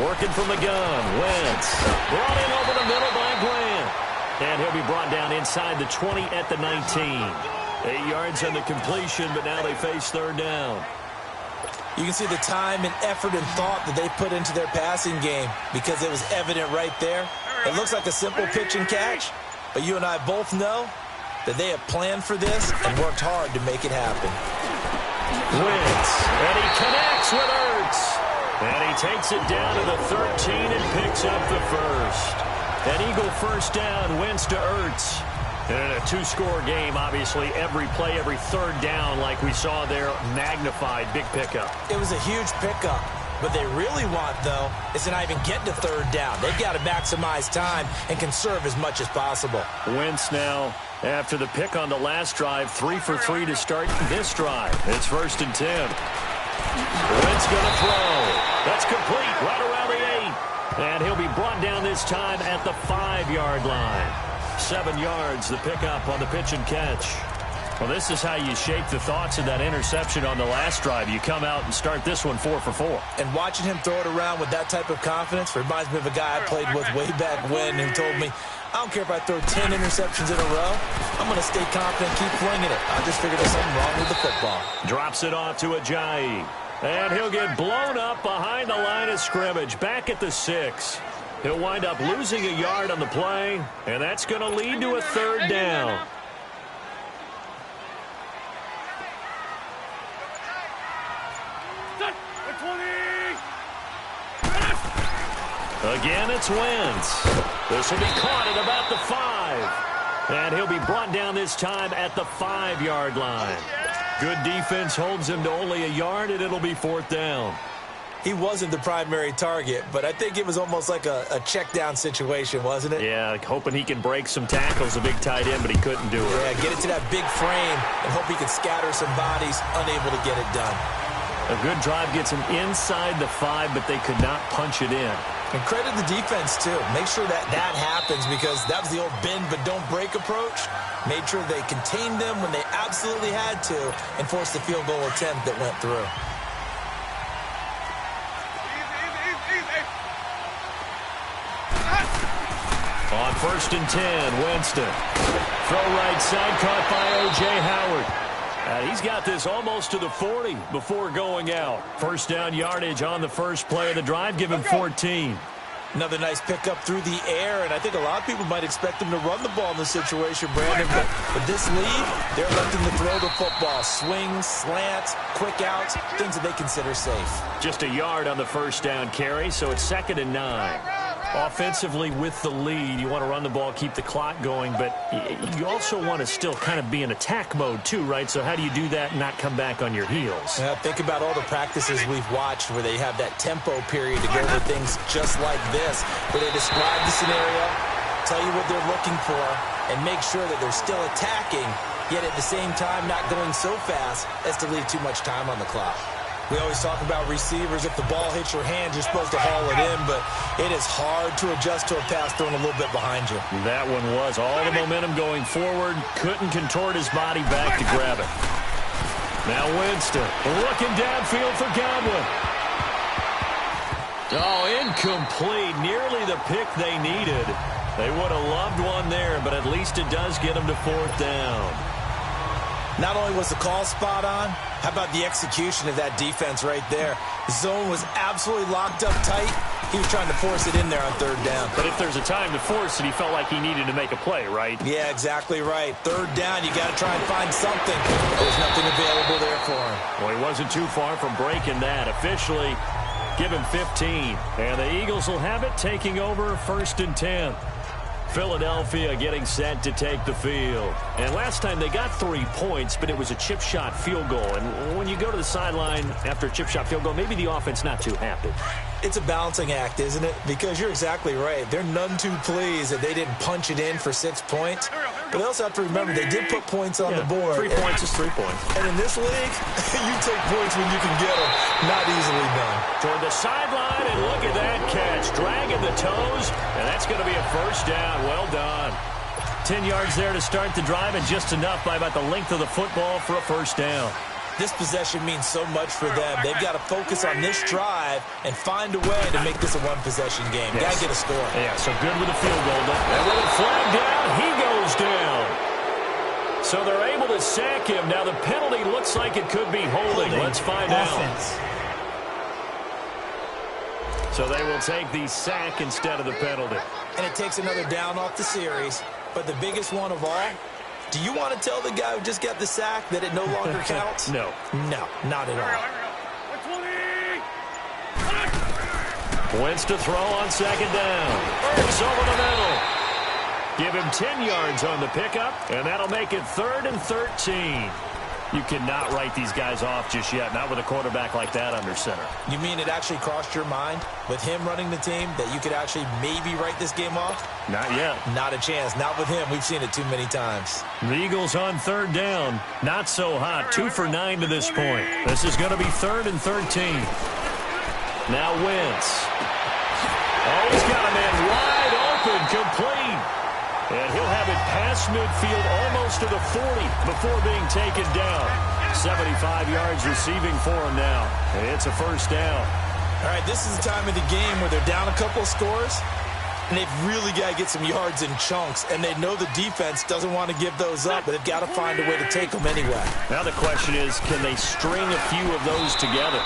Working from the gun. Wentz brought in over the middle by Grant. And he'll be brought down inside the 20 at the 19. 8 yards on the completion, but now they face 3rd down. You can see the time and effort and thought that they put into their passing game because it was evident right there. It looks like a simple pitch and catch, but you and I both know that they have planned for this and worked hard to make it happen. Wentz, and he connects with Ertz. And he takes it down to the 13 and picks up the 1st. An Eagle 1st down, Wentz to Ertz. And in a 2-score game, obviously, every play, every 3rd down, like we saw there, magnified, big pickup. It was a huge pickup. What they really want, though, is to not even get to 3rd down. They've got to maximize time and conserve as much as possible. Wentz now, after the pick on the last drive, 3 for 3 to start this drive. It's 1st and 10. Wentz going to throw. That's complete right around the 8. And he'll be brought down this time at the 5-yard line. 7 yards, the pickup on the pitch and catch. Well, this is how you shape the thoughts of that interception on the last drive. You come out and start this one 4 for 4. And watching him throw it around with that type of confidence reminds me of a guy I played with way back when who told me, I don't care if I throw 10 interceptions in a row. I'm going to stay confident, keep flinging it. I just figured there's something wrong with the football. Drops it off to Ajayi. And he'll get blown up behind the line of scrimmage, back at the 6. He'll wind up losing a yard on the play, and that's going to lead to a 3rd down. Again, it's Wentz. This will be caught at about the 5. And he'll be brought down this time at the 5-yard line. Good defense holds him to only a yard, and it'll be 4th down. He wasn't the primary target, but I think it was almost like a check down situation, wasn't it? Yeah, hoping he can break some tackles, a big tight end, but he couldn't do it. Yeah, get it to that big frame and hope he can scatter some bodies, unable to get it done. A good drive gets him inside the 5, but they could not punch it in. And credit the defense, too. Make sure that happens because that was the old bend but don't break approach. Made sure they contained them when they absolutely had to and forced the field goal attempt that went through. On 1st and 10, Winston. Throw right side, caught by O.J. Howard. He's got this almost to the 40 before going out. 1st down yardage on the first play of the drive. Give him 14. Another nice pickup through the air, and I think a lot of people might expect him to run the ball in this situation, Brandon. But with this lead, they're electing to throw the football. Swings, slants, quick outs, things that they consider safe. Just a yard on the 1st down carry, so it's 2nd and 9. Offensively with the lead, you want to run the ball, keep the clock going, but you also want to still kind of be in attack mode too, right? So how do you do that and not come back on your heels? Yeah, think about all the practices we've watched where they have that tempo period to go over things just like this, where they describe the scenario, tell you what they're looking for, and make sure that they're still attacking, yet at the same time not going so fast as to leave too much time on the clock. We always talk about receivers. If the ball hits your hand, you're supposed to haul it in, but it is hard to adjust to a pass thrown a little bit behind you. That one was all the momentum going forward. Couldn't contort his body back to grab it. Now Winston looking downfield for Godwin. Oh, incomplete. Nearly the pick they needed. They would have loved one there, but at least it does get them to 4th down. Not only was the call spot on, how about the execution of that defense right there? The zone was absolutely locked up tight. He was trying to force it in there on 3rd down. But if there's a time to force it, he felt like he needed to make a play, right? Yeah, exactly right. 3rd down, you got to try and find something. There's nothing available there for him. Well, he wasn't too far from breaking that. Officially, give him 15. And the Eagles will have it, taking over 1st and 10. Philadelphia getting set to take the field. And last time they got 3 points, but it was a chip shot field goal. And when you go to the sideline after a chip shot field goal, maybe the offense not too happy. It's a balancing act, isn't it? Because you're exactly right. They're none too pleased that they didn't punch it in for 6 points. But they also have to remember they did put points on the board. 3 points is 3 points. And in this league, you take points when you can get them. Not easily done. Toward the sideline, and look at that catch. Dragging the toes, and that's going to be a 1st down. Well done. 10 yards there to start the drive, and just enough by about the length of the football for a 1st down. This possession means so much for them. They've got to focus on this drive and find a way to make this a one-possession game. Yes. Got to get a score. Yeah, so good with a field goal. And with a flag down, he goes down. So they're able to sack him. Now the penalty looks like it could be holding. Let's find out. So they will take the sack instead of the penalty. And it takes another down off the series. But the biggest one of all, do you want to tell the guy who just got the sack that it no longer counts? No. No, not at all. Wentz to throw on 2nd down. It's over the middle. Give him 10 yards on the pickup, and that'll make it 3rd and 13. You cannot write these guys off just yet, not with a quarterback like that under center. You mean it actually crossed your mind with him running the team that you could actually maybe write this game off? Not yet. Not a chance. Not with him. We've seen it too many times. The Eagles on 3rd down. Not so hot. 2 for 9 to this point. This is going to be 3rd and 13. Now Wentz. Oh, he's got a man wide open, complete. And he'll have it past midfield almost to the 40 before being taken down. 75 yards receiving for him now. It's a 1st down. All right, this is the time of the game where they're down a couple of scores, and they've really got to get some yards in chunks, and they know the defense doesn't want to give those up, but they've got to find a way to take them anyway. Now the question is, can they string a few of those together?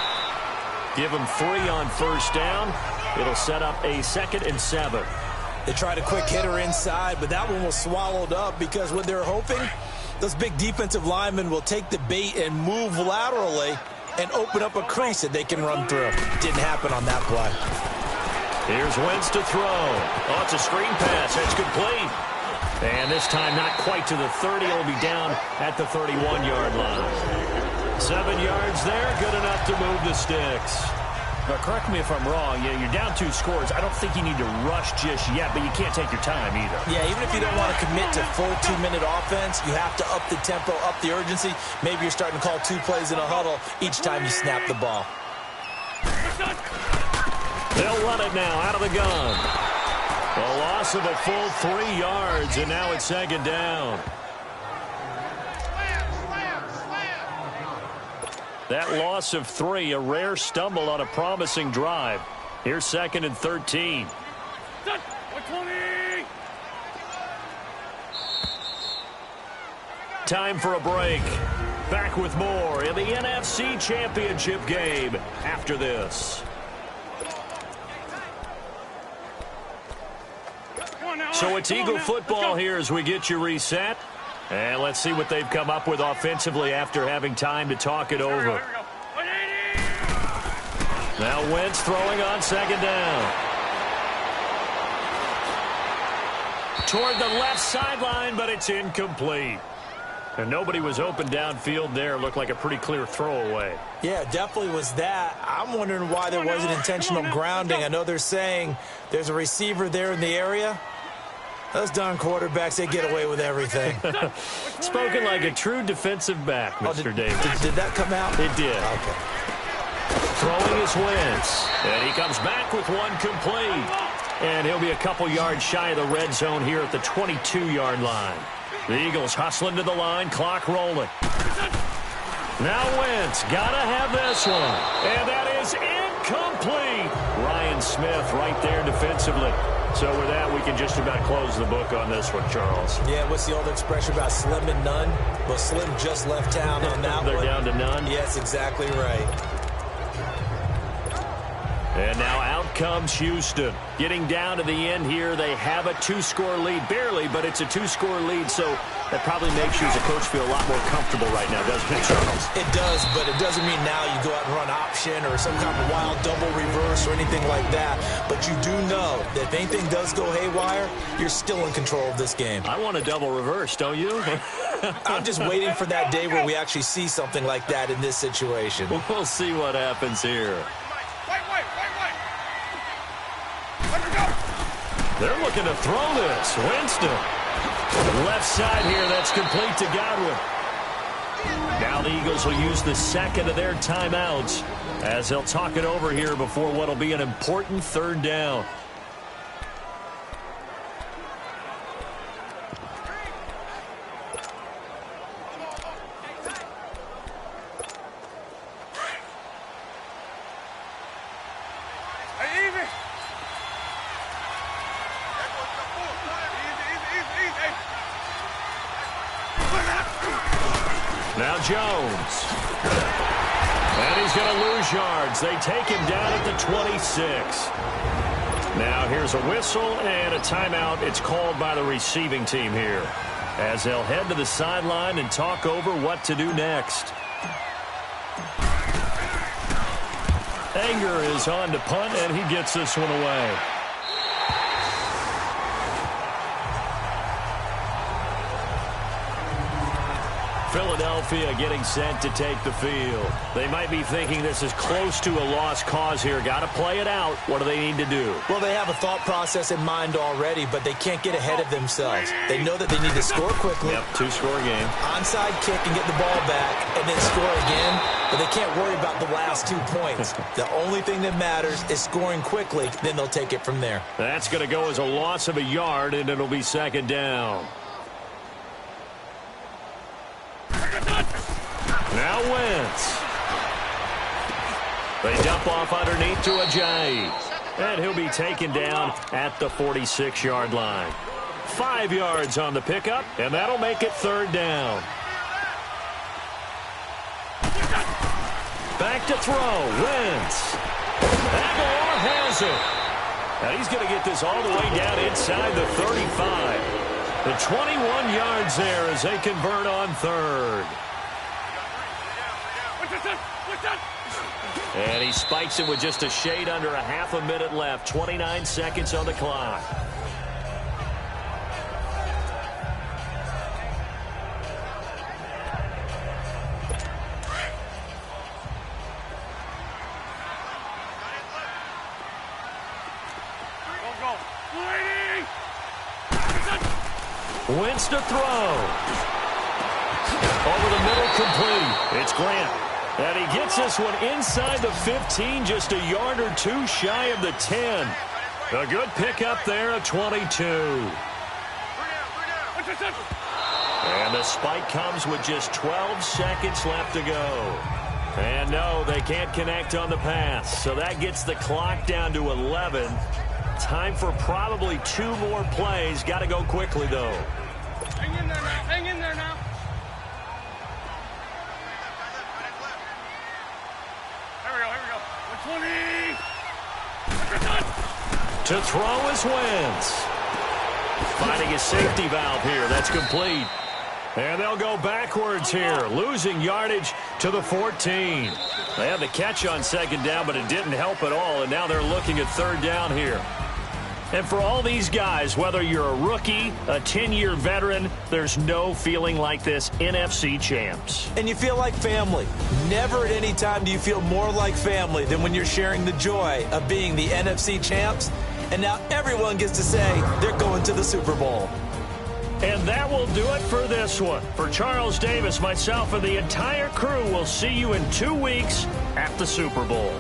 Give them 3 on 1st down. It'll set up a 2nd and 7. They tried a quick hitter inside, but that one was swallowed up because what they're hoping, those big defensive linemen will take the bait and move laterally and open up a crease that they can run through. Didn't happen on that play. Here's Wentz to throw. Oh, it's a screen pass. It's complete. And this time not quite to the 30. It'll be down at the 31-yard line. 7 yards there, good enough to move the sticks. Now, correct me if I'm wrong. Yeah, you're down 2 scores. I don't think you need to rush just yet, but you can't take your time either. Yeah, even if you don't want to commit to full 2-minute offense, you have to up the tempo, up the urgency. Maybe you're starting to call 2 plays in a huddle each time you snap the ball. They'll run it now out of the gun. A loss of a full 3 yards, and now it's 2nd down. That loss of 3, a rare stumble on a promising drive. Here's 2nd and 13. Time for a break. Back with more in the NFC Championship game after this. So it's Eagle football here as we get you reset. And let's see what they've come up with offensively after having time to talk it over. Now Wentz throwing on 2nd down. Toward the left sideline, but it's incomplete. And nobody was open downfield there. Looked like a pretty clear throwaway. Yeah, definitely was that. I'm wondering why there wasn't intentional grounding. I know they're saying there's a receiver there in the area. Those darn quarterbacks, they get away with everything. Spoken like a true defensive back, Mr. Davis. Did that come out? It did. Okay. Throwing his Wentz. And he comes back with one complete. And he'll be a couple yards shy of the red zone here at the 22-yard line. The Eagles hustling to the line, clock rolling. Now Wentz, gotta have this one. And that is incomplete. Ryan Smith right there defensively. So with that, we can just about close the book on this one, Charles. Yeah, what's the old expression about slim and none? Well, Slim just left town on that They're one. down to none? Yes, exactly right. And now out comes Houston. Getting down to the end here, they have a 2-score lead. Barely, but it's a 2-score lead, so that probably makes you as a coach feel a lot more comfortable right now, doesn't it, Charles? It does, but it doesn't mean now you go out and run option or some kind of wild double reverse or anything like that. But you do know that if anything does go haywire, you're still in control of this game. I want a double reverse, don't you? I'm just waiting for that day where we actually see something like that in this situation. We'll see what happens here. They're looking to throw this. Winston. Left side here, that's complete to Godwin. Now the Eagles will use the 2nd of their timeouts as they'll talk it over here before what will be an important 3rd down. Now Jones. And he's going to lose yards. They take him down at the 26. Now here's a whistle and a timeout. It's called by the receiving team here as they'll head to the sideline and talk over what to do next. Anger is on to punt, and he gets this one away. Philadelphia getting set to take the field. They might be thinking this is close to a lost cause here. Got to play it out. What do they need to do? Well, they have a thought process in mind already, but they can't get ahead of themselves. They know that they need to score quickly. Yep, 2-score game. Onside kick and get the ball back and then score again, but they can't worry about the last 2 points. The only thing that matters is scoring quickly, then they'll take it from there. That's going to go as a loss of a yard, and it'll be 2nd down. Now Wentz. They dump off underneath to Ajayi. And he'll be taken down at the 46-yard line. 5 yards on the pickup, and that'll make it 3rd down. Back to throw. Wentz. Aguilar has it. Now he's going to get this all the way down inside the 35. The 21 yards there as they convert on 3rd. And he spikes it with just a shade under a half a minute left. 29 seconds on the clock. Wentz to throw. Over the middle, complete. It's Grant. And he gets this one inside the 15, just a yard or two shy of the 10. A good pickup there, a 22. And the spike comes with just 12 seconds left to go. And no, they can't connect on the pass. So that gets the clock down to 11. Time for probably 2 more plays. Got to go quickly, though. Hang in there now. Hang in there now. Here we go. 120. To throw is Wentz. Finding a safety valve here. That's complete. And they'll go backwards here, losing yardage to the 14. They had the catch on second down, but it didn't help at all, and now they're looking at third down here. And for all these guys, whether you're a rookie, a 10-year veteran, there's no feeling like this NFC champs. And you feel like family. Never at any time do you feel more like family than when you're sharing the joy of being the NFC champs. And now everyone gets to say they're going to the Super Bowl. And that will do it for this one. For Charles Davis, myself, and the entire crew, we'll see you in 2 weeks at the Super Bowl.